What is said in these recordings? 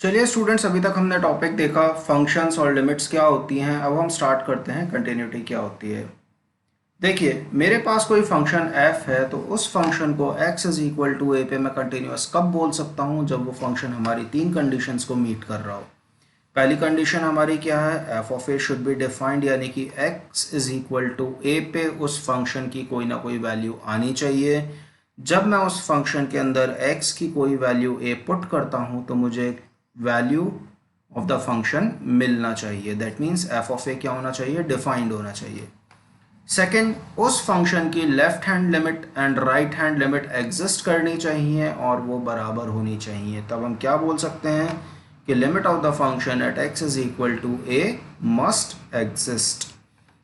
चलिए स्टूडेंट्स, अभी तक हमने टॉपिक देखा फंक्शंस और लिमिट्स क्या होती हैं। अब हम स्टार्ट करते हैं कंटिन्यूटी क्या होती है। देखिए, मेरे पास कोई फंक्शन f है तो उस फंक्शन को x इज इक्वल टू ए पे मैं कंटिन्यूस कब बोल सकता हूँ? जब वो फंक्शन हमारी तीन कंडीशंस को मीट कर रहा हो। पहली कंडीशन हमारी क्या है? f of a should be defined, यानी कि x is equal to a पे उस फंक्शन की कोई ना कोई वैल्यू आनी चाहिए। जब मैं उस फंक्शन के अंदर x की कोई वैल्यू a पुट करता हूँ तो मुझे वैल्यू ऑफ द फंक्शन मिलना चाहिए। That means f of a क्या होना चाहिए? डिफाइंड होना चाहिए। सेकेंड, उस फंक्शन की left hand limit and right hand limit exist करनी चाहिए और वो बराबर होनी चाहिए। तब हम क्या बोल सकते हैं कि limit of the function at x is equal to a must exist.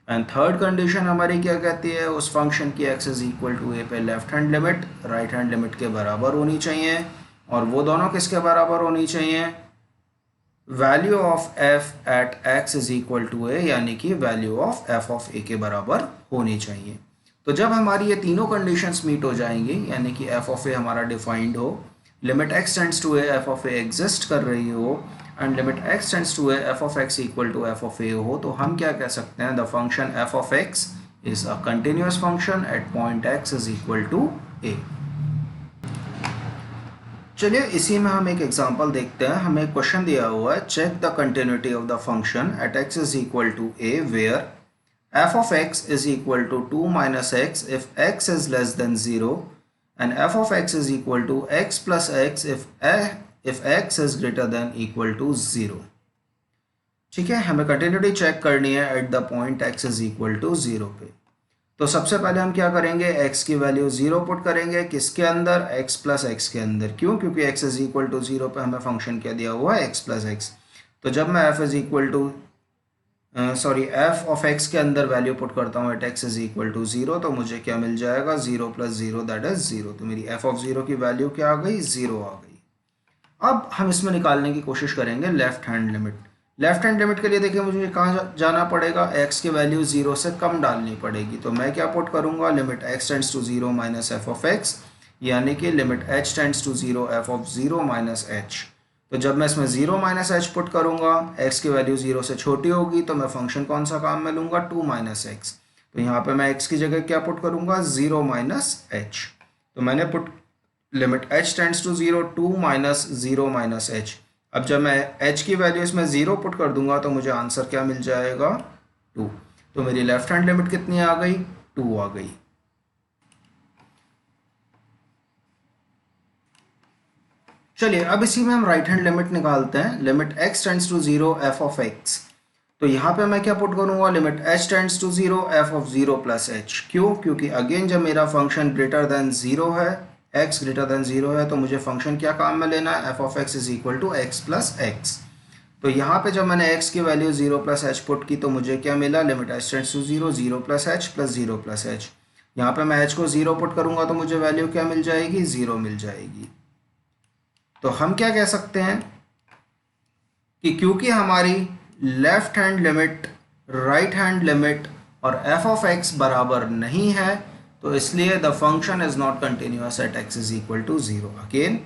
And third condition हमारी क्या कहती है? उस फंक्शन की x is equal to a पे left hand limit right hand limit के बराबर होनी चाहिए। और वो दोनों किसके बराबर होनी चाहिए? Value of f at x is equal to a, यानी कि value of f of a के बराबर होनी चाहिए। तो जब हमारी ये तीनों कंडीशंस मीट हो जाएंगी, यानी कि f ऑफ a हमारा डिफाइंड हो, limit x tends to a f of a exist कर रही हो and limit x tends to a f of x equal to f of a हो, तो हम क्या कह सकते हैं? The function f of x is a continuous function at point x is equal to a। चलिए इसी में हम एक एग्जांपल देखते हैं। हमें एक क्वेश्चन दिया हुआ है, check the continuity of the function at x is equal to a where f of x is equal to 2 minus x if x is less than 0 and f of x is equal to x plus x if x is greater than equal to 0। ठीक है, हमें continuity check करनी है at the point x is equal to 0 पे। तो सबसे पहले हम क्या करेंगे? x की वैल्यू 0 पुट करेंगे। किसके अंदर? x प्लस x के अंदर। क्यों? क्योंकि x इज इक्वल टू 0 पे हमें फंक्शन क्या दिया हुआ है? x plus x। तो जब मैं f is equal to f of x के अंदर वैल्यू पुट करता हूँ at x is equal to 0, तो मुझे क्या मिल जाएगा? 0 प्लस 0 दैट इज 0। तो मेरी f ऑफ 0 की वैल्यू क्या आ गई? 0 आ गई। अब हम इसमें निकालने की कोशिश करेंगे left hand limit. Left hand limit के लिए देखिए मुझे कहाँ जाना पड़ेगा? x की वैल्यू 0 से कम डालनी पड़ेगी। तो मैं क्या पुट करूँगा? Limit x tends to 0 minus f of x, यानी कि limit h tends to 0 f of 0 minus h। तो जब मैं इसमें 0 माइनस h पुट करूँगा, x की वैल्यू 0 से छोटी होगी, तो मैं फंक्शन कौन सा काम में लूँगा? 2 माइनस x। तो यहाँ पर मैं x की जगह क्या पुट करूँगा? 0 माइनस h। तो मैंने put limit h tends to 0 2 minus 0 minus h। अब जब मैं h की वैल्यू इसमें 0 पुट कर दूंगा तो मुझे आंसर क्या मिल जाएगा? 2। तो मेरी लेफ्ट हैंड लिमिट कितनी आ गई? 2 आ गई। चलिए अब इसी में हम राइट हैंड लिमिट निकालते हैं। Limit x tends to 0 f of x। तो यहाँ पे मैं क्या पुट करूँगा? Limit h tends to 0 f of 0 plus h। क्यों? क्योंकि अगेन जब मेरा फंक्शन ग्रेटर देन 0 है, x ग्रेटर देन 0 है, तो मुझे फंक्शन क्या काम में लेना है? f of x is equal to x plus x। तो यहाँ पे जब मैंने x की वैल्यू 0 प्लस h पुट की तो मुझे क्या मिला? Limit h tends to 0 0 plus h plus 0 plus h। यहाँ पे मैं h को 0 पुट करूँगा तो मुझे वैल्यू क्या मिल जाएगी? 0 मिल जाएगी। तो हम क्या कह सकते हैं कि क्योंकि हमारी left hand limit right hand limit और f ऑफ x बराबर नहीं है, तो इसलिए the function is not continuous at x is equal to 0। Again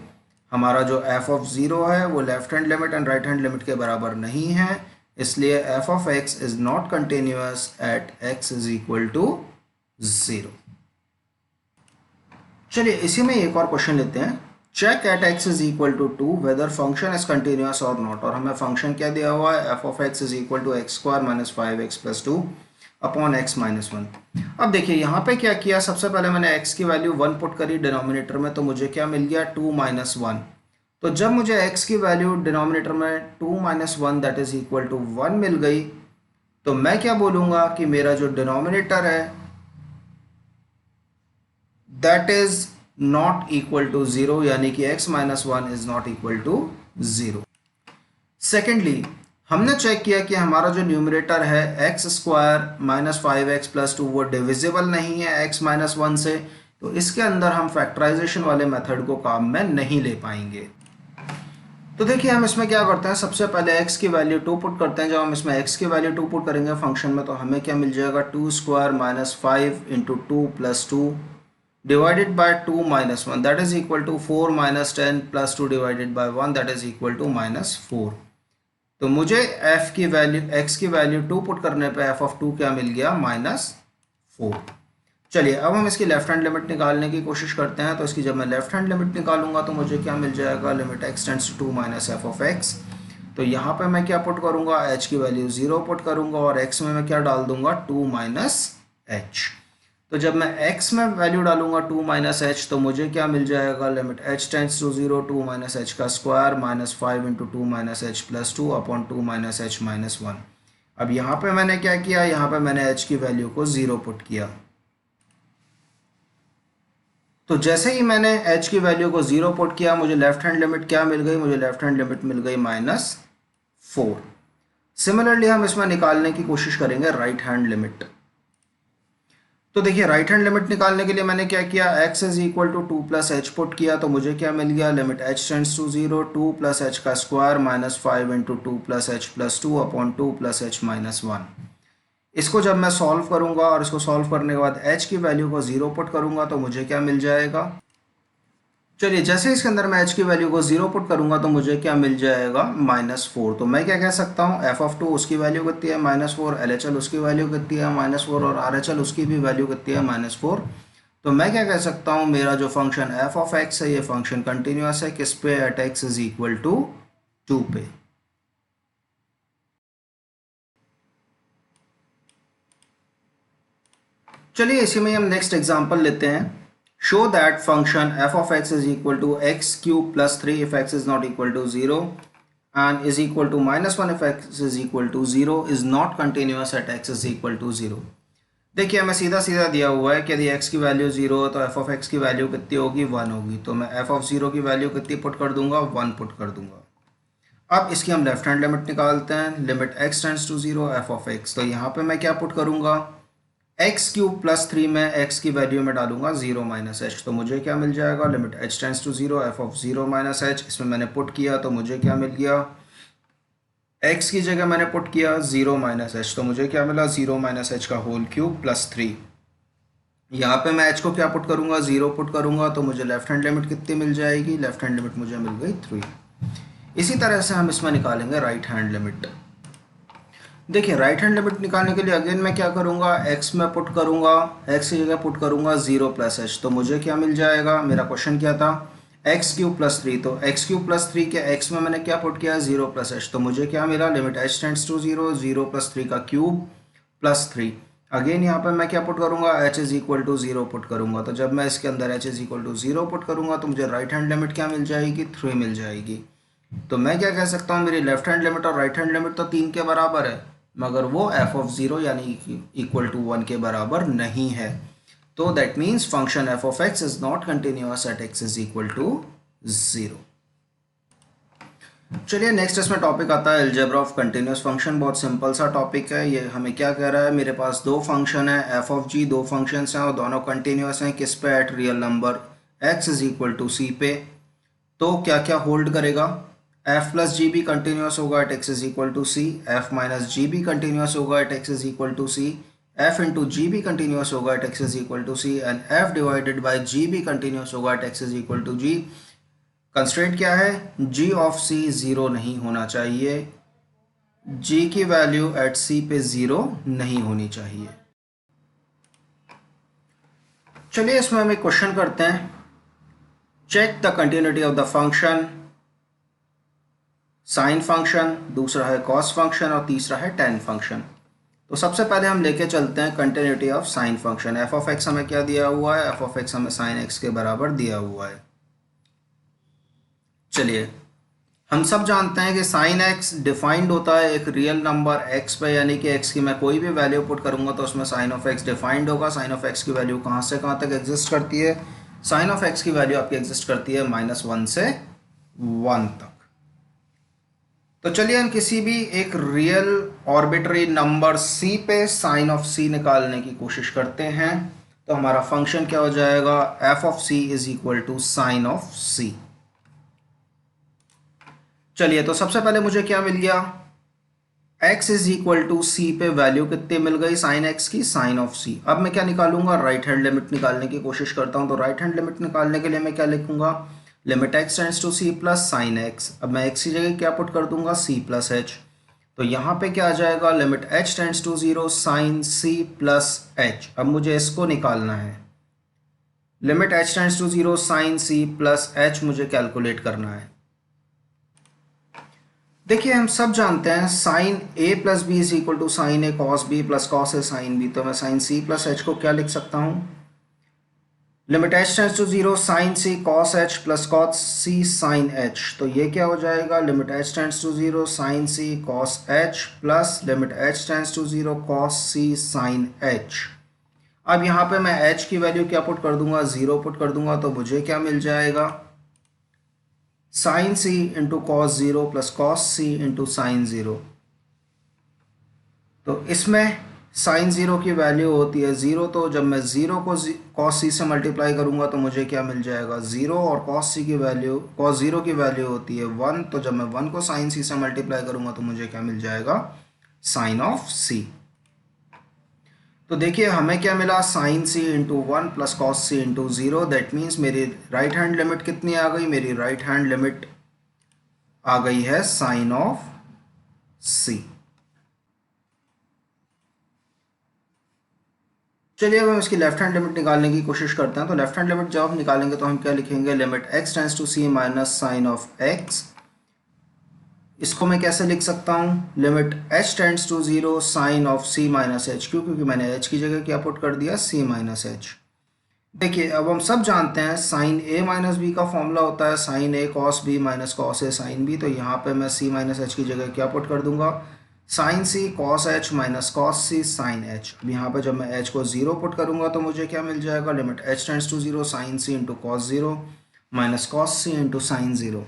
हमारा जो f ऑफ 0 है वो left hand limit and right hand limit के बराबर नहीं है, इसलिए f of x is not continuous at x is equal to 0। चलिए इसी में एक और क्वेश्चन लेते हैं। Check at x is equal to 2 whether function is continuous और नॉट। और हमें फंक्शन क्या दिया हुआ है? f of x is equal to x square minus 5x plus 2 upon x minus 1। अब देखिए यहाँ पे क्या किया? सबसे पहले मैंने x की वैल्यू 1 पुट करी डिनोमिनेटर में, तो मुझे क्या मिल गया? 2 माइनस 1। तो जब मुझे x की वैल्यू डिनोमिनेटर में 2 minus 1 that is equal to 1 मिल गई, तो मैं क्या बोलूँगा कि मेरा जो डिनोमिनेटर है that is not equal to 0, यानी कि x minus 1 is not equal to 0। Secondly हमने चेक किया कि हमारा जो न्यूमरेटर है x square minus 5x plus 2 वो डिविजिबल नहीं है x माइनस 1 से, तो इसके अंदर हम फैक्टराइजेशन वाले मेथड को काम में नहीं ले पाएंगे। तो देखिए हम इसमें क्या करते हैं? सबसे पहले x की वैल्यू 2 पुट करते हैं। जब हम इसमें x की वैल्यू 2 पुट करेंगे फंक्शन में, तो हमें क्या मिल जाएगा? 2 square minus 5 into 2 plus 2 divided by 2 minus 1 that is equal to 4 minus 10 plus 2 divided by 1 that is equal to minus 4। तो मुझे f की वैल्यू x की वैल्यू 2 पुट करने पे f ऑफ 2 क्या मिल गया -4। चलिए अब हम इसकी लेफ्ट हैंड लिमिट निकालने की कोशिश करते हैं। तो इसकी जब मैं लेफ्ट हैंड लिमिट निकालूंगा तो मुझे क्या मिल जाएगा, limit x tends to 2 minus f of x। तो यहाँ पे मैं क्या पुट करूंगा, h की वैल्यू 0 पुट करूंगा और x में मैं क्या डाल दूंगा 2 माइनस h। तो जब मैं x में वैल्यू डालूंगा 2 माइनस एच तो मुझे क्या मिल जाएगा, limit h tends to 0 2 minus h का square minus 5 into 2 minus h plus 2 upon 2 minus h minus 1। अब यहाँ पे मैंने क्या किया, यहाँ पे मैंने h की वैल्यू को 0 पुट किया। तो जैसे ही मैंने h की वैल्यू को 0 पुट किया मुझे लेफ्ट हैंड लिमिट क्या मिल गई, मुझे लेफ्ट हैंड लिमिट मिल गई -4। सिमिलरली हम इसमें निकालने की कोशिश करेंगे राइट हैंड लिमिट। तो देखिए राइट हैंड लिमिट निकालने के लिए मैंने क्या किया, x is equal to 2 plus h put किया तो मुझे क्या मिल गया, limit h tends to 0 2 plus h का square minus 5 into 2 plus h plus 2 upon 2 plus h minus 1। इसको जब मैं सॉल्व करूंगा और इसको सॉल्व करने के बाद h की वैल्यू को 0 पुट करूंगा तो मुझे क्या मिल जाएगा, चलिए जैसे इसके अंदर मैं h की वैल्यू को 0 पुट करूंगा तो मुझे क्या मिल जाएगा -4। तो मैं क्या कह सकता हूँ, f ऑफ 2 उसकी वैल्यू कितनी है -4, LHL उसकी वैल्यू कितनी है -4 और RHL उसकी भी वैल्यू कितनी है -4। तो मैं क्या कह सकता हूँ, मेरा जो फंक्शन f ऑफ x है ये फंक्शन कंटिन्यूअस है किस पे, at x is equal to 2 पे। चलिए इसी में हम नेक्स्ट एग्जांपल लेते हैं। Show that function f of x is equal to x cube plus 3 if x is not equal to 0 and is equal to -1 if x is equal to 0 is not continuous at x is equal to 0। देखिए हमें सीधा सीधा दिया हुआ है कि यदि x की वैल्यू 0 हो तो f of x की वैल्यू कितनी होगी, 1 होगी। तो मैं f of 0 की वैल्यू कितनी पुट कर दूंगा, 1 पुट कर दूंगा। अब इसकी हम लेफ्ट हैंड लिमिट निकालते हैं, limit x tends to 0 f of x। तो यहाँ पे मैं क्या पुट करूंगा, एक्स क्यूब प्लस 3 में x की वैल्यू में डालूंगा 0 माइनस एच। तो मुझे क्या मिल जाएगा, limit h tends to 0 f of 0 minus h. इसमें मैंने पुट किया तो मुझे क्या मिल गया, x की जगह मैंने पुट किया 0 माइनस एच तो मुझे क्या मिला, 0 माइनस एच का होल क्यूब प्लस 3। यहाँ पे मैं h को क्या पुट करूंगा, 0 पुट करूंगा तो मुझे लेफ्ट हैंड लिमिट कितनी मिल जाएगी, लेफ्ट हैंड लिमिट मुझे मिल गई 3। इसी तरह से हम इसमें निकालेंगे राइट हैंड लिमिट। देखिए राइट हैंड लिमिट निकालने के लिए अगेन मैं क्या करूंगा, x में पुट करूंगा, x की जगह पुट करूंगा 0 प्लस एच। तो मुझे क्या मिल जाएगा, मेरा क्वेश्चन क्या था, एक्स क्यूब प्लस 3। तो एक्स क्यूब प्लस 3 के x में मैंने क्या पुट किया, 0 प्लस एच। तो मुझे क्या मिला, limit h tends to 0 0 plus 3 का क्यूब प्लस 3। अगेन यहाँ पर मैं क्या पुट करूंगा, h is equal to 0 put करूंगा। तो जब मैं इसके अंदर h is equal to 0 put करूंगा तो मुझे राइट हैंड लिमिट क्या मिल जाएगी, 3 मिल जाएगी। तो मैं क्या कह सकता हूँ, मेरी लेफ्ट हैंड लिमिट और राइट हैंड लिमिट तो 3 के बराबर है मगर वो f ऑफ 0 यानी इक्वल टू 1 के बराबर नहीं है। तो that means function f of x is not continuous at x is equal to 0। चलिए नेक्स्ट इसमें टॉपिक आता है अलजेब्रा ऑफ कंटिन्यूअस फंक्शन। बहुत सिंपल सा टॉपिक है ये। हमें क्या कह रहा है, मेरे पास दो फंक्शन है f ऑफ g, दो फंक्शंस हैं और दोनों कंटिन्यूअस हैं किस पे, at real number x is equal to c पे। तो क्या क्या होल्ड करेगा, f प्लस जी भी कंटिन्यूस होगा at x is equal to c, f minus g भी कंटिन्यूस होगा at x is equal to c, f into g भी कंटिन्यूस होगा at x is equal to c and f divided by g भी continuous होगा at x is equal to g. Constraint क्या है, g of c 0 नहीं होना चाहिए, g की वैल्यू एट c पे 0 नहीं होनी चाहिए। चलिए इसमें हम एक क्वेश्चन करते हैं, check the continuity of the function sine function, दूसरा है कॉस फंक्शन और तीसरा है टेन फंक्शन। तो सबसे पहले हम लेके चलते हैं continuity of sine function. F of x हमें क्या दिया हुआ है, एफ ऑफ एक्स हमें साइन एक्स के बराबर दिया हुआ है। चलिए हम सब जानते हैं कि साइन एक्स डिफाइंड होता है एक रियल नंबर एक्स पे, यानी कि एक्स की मैं कोई भी वैल्यू पुट करूंगा तो उसमें साइन ऑफ एक्स डिफाइंड होगा। साइन ऑफ एक्स की वैल्यू कहाँ से कहाँ तक एग्जिस्ट करती है, साइन ऑफ एक्स की वैल्यू आपकी एग्जिस्ट करती है -1 से 1 तक। तो चलिए हम किसी भी एक रियल ऑर्बिट्री नंबर c पे साइन ऑफ c निकालने की कोशिश करते हैं। तो हमारा फंक्शन क्या हो जाएगा, f of c is equal to sine of c। चलिए तो सबसे पहले मुझे क्या मिल गया, x इज इक्वल टू सी पे वैल्यू कितनी मिल गई साइन x की, साइन ऑफ c। अब मैं क्या निकालूंगा, राइट हैंड लिमिट निकालने की कोशिश करता हूं। तो राइट हैंड लिमिट निकालने के लिए मैं क्या लिखूंगा, limit x tends to c plus sine x। अब मैं x की जगह क्या पुट कर दूंगा, c प्लस h। तो यहाँ पे क्या आ जाएगा, limit h tends to 0 sine c plus h। अब मुझे इसको निकालना है, limit h tends to 0 sine c plus h मुझे कैलकुलेट करना है। देखिए हम सब जानते हैं sine a plus b is equal to sine a cos b plus cos a sine b. तो मैं साइन c प्लस h को क्या लिख सकता हूँ, limit h tends to 0 sine c cos h plus cos c sine h। तो ये क्या हो जाएगा, limit h tends to 0 sine c cos h plus limit h tends to 0 cos c sine h। अब यहाँ पे मैं h की वैल्यू क्या पुट कर दूंगा, 0 पुट कर दूंगा। तो मुझे क्या मिल जाएगा, sine c into cos 0 plus cos c into sine 0। तो इसमें साइन 0 की वैल्यू होती है 0। तो जब मैं 0 को कॉस c से मल्टीप्लाई करूंगा तो मुझे क्या मिल जाएगा, 0। और कॉस c की वैल्यू, कॉस 0 की वैल्यू होती है 1। तो जब मैं 1 को साइन c से मल्टीप्लाई करूंगा तो मुझे क्या मिल जाएगा, साइन ऑफ c। तो देखिए हमें क्या मिला, sine c into 1 plus cos c into 0। That means मेरी राइट हैंड लिमिट कितनी आ गई, मेरी राइट हैंड लिमिट आ गई है साइन ऑफ c। चलिए अब हम इसकी लेफ्ट हैंड लिमिट निकालने की कोशिश करते हैं। तो लेफ्ट हैंड लिमिट जब हम निकालेंगे तो हम क्या लिखेंगे, limit x tends to c minus sine of x। इसको मैं कैसे लिख सकता हूँ, limit h tends to 0 sine of c minus h। क्यों, क्योंकि मैंने h की जगह क्या पुट कर दिया, c माइनस h। देखिए अब हम सब जानते हैं साइन a माइनस बी का फॉर्मूला होता है sine a cos b minus cos a sine b। तो यहाँ पे मैं c माइनस h की जगह क्या पुट कर दूंगा, sine c cos h minus cos c sine h। अब यहाँ पे जब मैं h को 0 पुट करूंगा तो मुझे क्या मिल जाएगा, limit h tends to 0 sine c into cos 0 minus cos c into sine 0।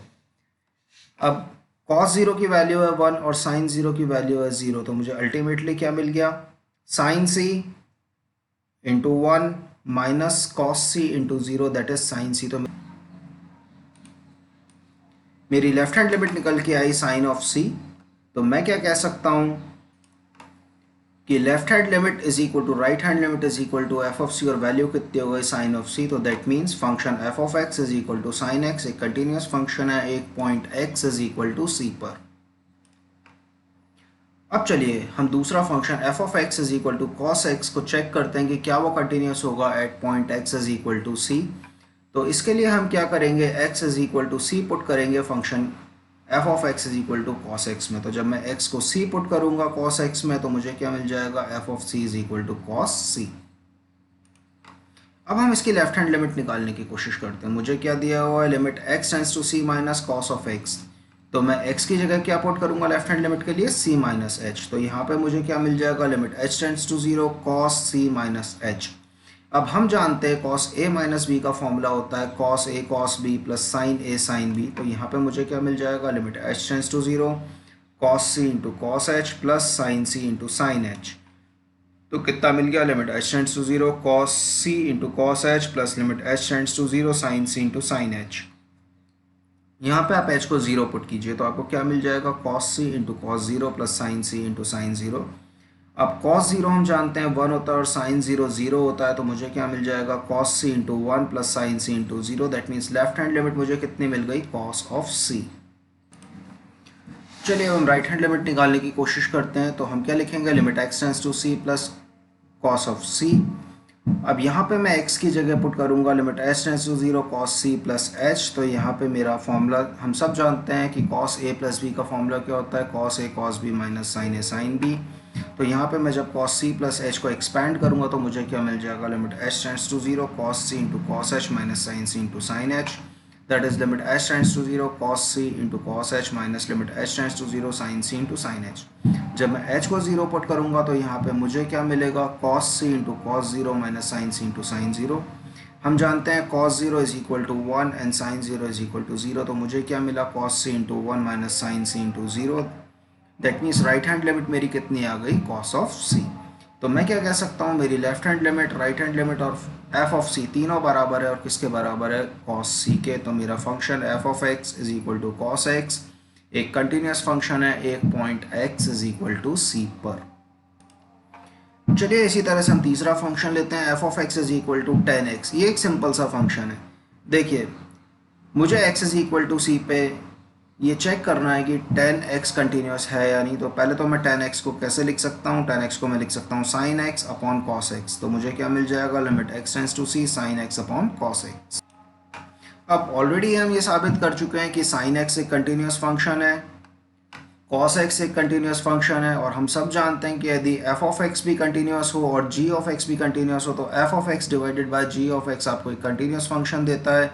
अब कॉस 0 की वैल्यू है 1 और साइन 0 की वैल्यू है 0। तो मुझे अल्टीमेटली क्या मिल गया, sine c into 1 minus cos c into 0 that is sine c। तो मेरी लेफ्ट हैंड लिमिट निकल के आई साइन ऑफ c। तो मैं क्या कह सकता हूँ कि left hand limit is equal to right hand limit is equal to f of c. और वैल्यू कितनी हो गई, साइन ऑफ c। तो that means function f of x is equal to sine x एक कंटिन्यूस फंक्शन है, एक point x is equal to c पर। अब चलिए हम दूसरा function f of x is equal to cos x को चेक करते हैं कि क्या वो कंटिन्यूस होगा at point x is equal to c। तो इसके लिए हम क्या करेंगे, x is equal to c put करेंगे function f of x is equal to cos x में। तो जब मैं x को c पुट करूंगा कॉस x में तो मुझे क्या मिल जाएगा, f of c is equal to cos c। अब हम इसकी लेफ्ट हैंड लिमिट निकालने की कोशिश करते हैं। मुझे क्या दिया हुआ है, limit x tends to c minus cos of x। तो मैं x की जगह क्या पुट करूंगा लेफ्ट हैंड लिमिट के लिए, c माइनस h। तो यहाँ पे मुझे क्या मिल जाएगा, limit h tends to 0 cos c minus h। अब हम जानते हैं कॉस a माइनस बी का फॉर्मूला होता है cos a cos b plus sine a sine b। तो यहाँ पे मुझे क्या मिल जाएगा, limit h tends to 0 cos c into cos h plus sine c into sine h। तो कितना मिल गया, limit h tends to 0 cos c into cos h plus limit h tends to 0 sine c into sine h। यहाँ पे आप h को 0 put कीजिए तो आपको क्या मिल जाएगा, cos c into cos 0 plus sine c into sine 0। अब cos 0 हम जानते हैं 1 होता है और sin 0 0 होता है। तो मुझे क्या मिल जाएगा, cos c into 1 plus sine c into 0। That means left hand limit मुझे कितनी मिल गई, cos ऑफ c। चलिए अब हम राइट हैंड लिमिट निकालने की कोशिश करते हैं। तो हम क्या लिखेंगे, limit x tends to c plus cos of c। अब यहाँ पे मैं x की जगह पुट करूँगा limit h tends to 0 cos c plus h। तो यहाँ पे मेरा फॉर्मूला हम सब जानते हैं कि cos a प्लस b का फॉर्मूला क्या होता है, cos a cos b minus sine a sine b। तो यहाँ पे मैं जब cos c प्लस h को एक्सपैंड करूँगा तो मुझे क्या मिल जाएगा, limit h tends to 0 cos c into cos h minus sine c into sine h। That is limit h tends to 0 cos c into cos h minus limit h tends to 0 sine c into sine h। जब मैं h को 0 put करूँगा तो यहाँ पे मुझे क्या मिलेगा, cos c into cos 0 minus sine c into sine 0। हम जानते हैं cos 0 is equal to 1 and sine 0 is equal to 0। तो मुझे क्या मिला, cos c into 1 minus sine c into 0। That means right hand limit मेरी कितनी आ गई, cos ऑफ c। तो मैं क्या कह सकता हूँ, मेरी left hand limit, right hand limit और f ऑफ c तीनों बराबर है और किसके बराबर है, cos c के। तो मेरा function f of x is equal to cos x एक कंटिन्यूस फंक्शन है एक point x is equal to c पर। चलिए इसी तरह से हम तीसरा फंक्शन लेते हैं, f of x is equal to 10x। ये एक सिंपल सा फंक्शन है। देखिए मुझे x is equal to c पे ये चेक करना है कि 10x कंटिन्यूस है या नहीं। तो पहले तो मैं 10x को कैसे लिख सकता हूँ, 10x को मैं लिख सकता हूँ sine x upon cos x। तो मुझे क्या मिल जाएगा, limit x tends to c sine x upon cos x। अब ऑलरेडी हम ये साबित कर चुके हैं कि साइन x एक कंटिन्यूस फंक्शन है, cos x एक कंटिन्यूस फंक्शन है, और हम सब जानते हैं कि यदि f ऑफ x भी कंटिन्यूस हो और g ऑफ x भी कंटिन्यूस हो तो f of x divided bye g of x आपको एक कंटिन्यूस फंक्शन देता है।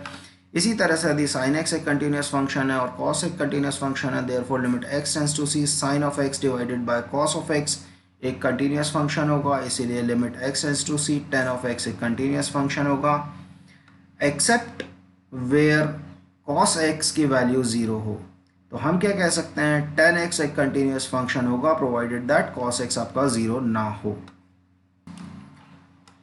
इसी तरह से यदि sin x एक कंटिन्यूस फंक्शन है और cos एक कंटिन्यूस फंक्शन है, therefore limit x tends to c sin of x divided by cos of x एक कंटिन्यूस फंक्शन होगा, इसीलिए limit x tends to c tan of x एक continuous function होगा, except where cos x की value 0 हो। तो हम क्या कह सकते हैं, tan x एक कंटिन्यूस फंक्शन होगा प्रोवाइडेड दैट cos x आपका 0 ना हो।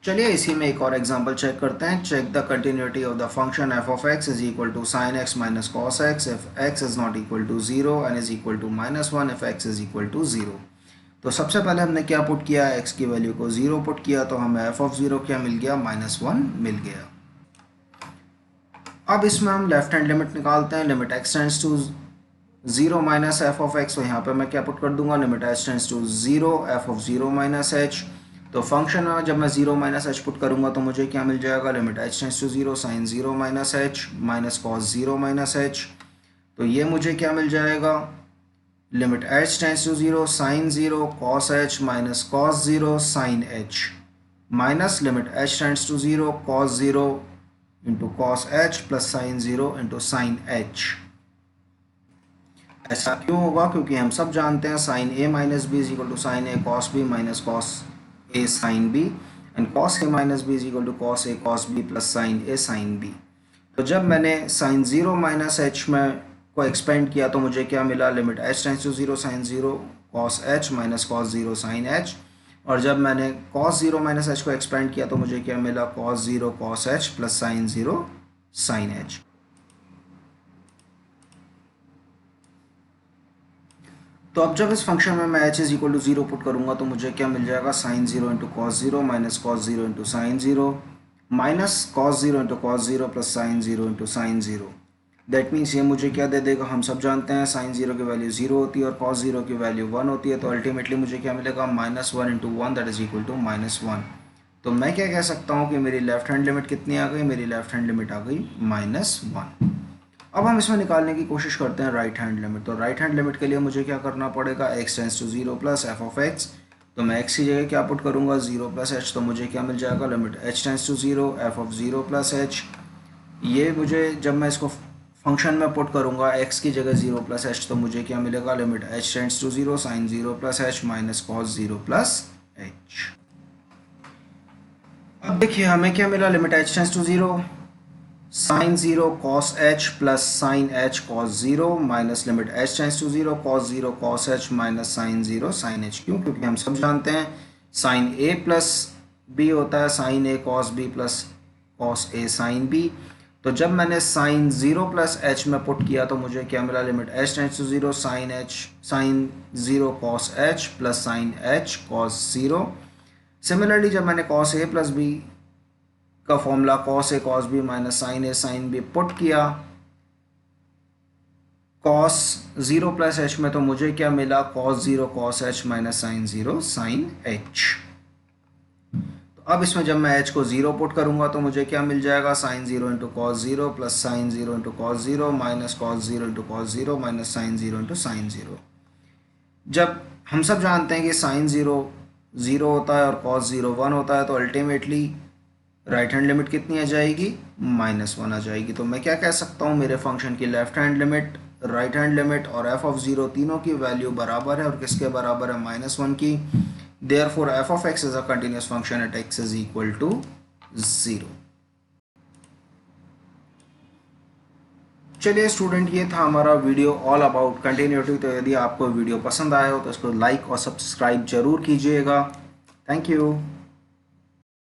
चलिए इसी में एक और एग्जांपल चेक करते हैं। Check the continuity of the function f of x is equal to sin x minus cos x if x is not equal to 0 and is equal to -1 if x is equal to 0। तो सबसे पहले हमने क्या put किया, x की value को 0 put किया, तो हमें f ऑफ 0 क्या मिल गया, -1 मिल गया। अब इसमें हम लेफ्ट हैंड लिमिट निकालते हैं, limit x tends to 0 minus f of x. तो यहाँ पे मैं क्या पुट कर दूंगा, limit h tends to 0 f of 0 minus h। तो फंक्शन में जब मैं 0 माइनस h पुट करूंगा तो मुझे क्या मिल जाएगा, limit h tends to 0 sine 0 minus h minus cos 0 minus h। तो ये मुझे क्या मिल जाएगा, limit h tends to 0 sine 0 cos h minus cos 0 sine h minus limit h tends to 0 cos 0 into cos h plus sine 0 into sine h। ऐसा क्यों होगा, क्योंकि हम सब जानते हैं sine a minus b is equal to sine a cos b minus cos a sine b, and cos a minus b is equal to cos a cos b plus sine a sine b. तो जब मैंने sine 0 minus H में को expand किया तो मुझे क्या मिला, limit h tends to 0 sine 0 cos h minus cos 0 sine h। और जब मैंने कॉस 0 माइनस h को एक्सपेंड किया तो मुझे क्या मिला, cos 0 cos h plus sine 0 sine h। तो अब जब इस फंक्शन में मैं h is equal to 0 put करूंगा तो मुझे क्या मिल जाएगा, sine 0 into cos 0 minus cos 0 into sine 0 minus cos 0 into cos 0 plus sine 0 into sine 0। That means ये मुझे क्या दे देगा, हम सब जानते हैं साइन 0 की वैल्यू 0 होती है और कॉस 0 की वैल्यू 1 होती है। तो अल्टीमेटली मुझे क्या मिलेगा, -1 into 1 that is equal to -1। तो मैं क्या कह सकता हूँ कि मेरी लेफ्ट हैंड लिमिट कितनी आ गई, मेरी लेफ्ट हैंड लिमिट आ गई -1। अब हम इसमें निकालने की कोशिश करते हैं राइट हैंड लिमिट। तो राइट हैंड लिमिट के लिए मुझे क्या करना पड़ेगा, x tends to 0 plus f of x। तो मैं x की जगह क्या पुट करूंगा, 0 प्लस h। तो मुझे क्या मिल जाएगा, limit h tends to 0 f of 0 plus h। ये मुझे जब मैं इसको फंक्शन में पुट करूंगा x की जगह 0 प्लस h तो मुझे क्या मिलेगा, limit h tends to 0 sine 0 plus h minus cos 0 plus h। अब देखिए हमें क्या मिला, limit h tends to 0 sine 0 cos h plus sine h cos 0 minus limit h tends to 0 cos 0 cos h minus sine 0 sine h। क्यों, क्योंकि हम सब जानते हैं साइन a प्लस b होता है sine a cos b plus cos a sine b। तो जब मैंने साइन 0 प्लस h में पुट किया तो मुझे क्या मिला, limit h tends to 0 sine h sine 0 cos h plus sine h cos 0। Similarly जब मैंने कॉस a प्लस b का formula cos a cos b minus sine a sine b put किया कॉस 0 प्लस एच में तो मुझे क्या मिला, cos 0 cos h minus sine 0 sine h. तो अब इसमें जब मैं एच को 0 पुट करूंगा तो मुझे क्या मिल जाएगा, sine 0 into cos 0 plus sine 0 into cos 0 minus cos 0 into cos 0 minus sine 0 into sine 0। जब हम सब जानते हैं कि साइन 0 0 होता है और कॉस 0 1 होता है तो अल्टीमेटली राइट हैंड लिमिट कितनी आ जाएगी, -1 आ जाएगी। तो मैं क्या कह सकता हूँ, मेरे फंक्शन की left hand limit, right hand limit और एफ ऑफ 0 तीनों की वैल्यू बराबर है और किसके बराबर है, -1 की। Therefore f of x is a continuous function at x is equal to 0। चलिए स्टूडेंट, ये था हमारा वीडियो ऑल अबाउट कंटिन्यूटी। तो यदि आपको वीडियो पसंद आया हो तो इसको लाइक और सब्सक्राइब जरूर कीजिएगा। Thank you.